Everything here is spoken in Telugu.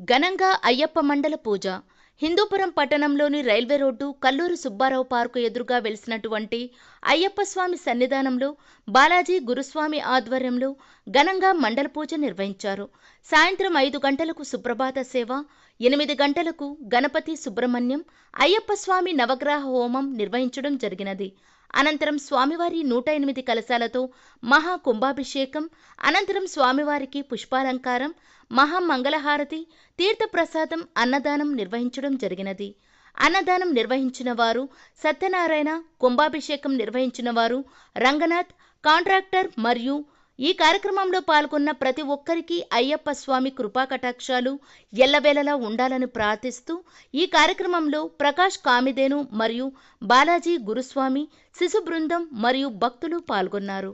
ఘనంగా అయ్యప్ప మండల పూజ. హిందూపురం పట్టణంలోని railway road Kalluru Subbarao park ఎదురుగా వెలిసినటువంటి అయ్యప్ప స్వామి సన్నిధానంలో బాలాజీ గురుస్వామి ఆధ్వర్యంలో ఘనంగా మండల పూజ నిర్వహించారు. సాయంత్రం 5 గంటలకు సుప్రభాత సేవ, 8 గంటలకు గణపతి సుబ్రహ్మణ్యం అయ్యప్ప స్వామి నవగ్రహ హోమం నిర్వహించడం జరిగినది. అనంతరం స్వామివారి 108 కలశాలతో మహా కుంభాభిషేకం, అనంతరం స్వామివారికి పుష్పాలంకారం, మహామంగళహారతి, తీర్థప్రసాదం, అన్నదానం నిర్వహించడం జరిగినది. అన్నదానం నిర్వహించిన వారు సత్యనారాయణ, కుంభాభిషేకం నిర్వహించిన వారు రంగనాథ్, కాంట్రాక్టర్. మరియు ఈ కార్యక్రమంలో పాల్గొన్న ప్రతి ఒక్కరికి అయ్యప్ప స్వామి కృపాకటాక్షాలు ఎల్లవేళలా ఉండాలని ప్రార్థిస్తూ ఈ కార్యక్రమంలో ప్రకాష్ కామిదేను మరియు బాలాజీ గురుస్వామి, శిశు బృందం మరియు భక్తులు పాల్గొన్నారు.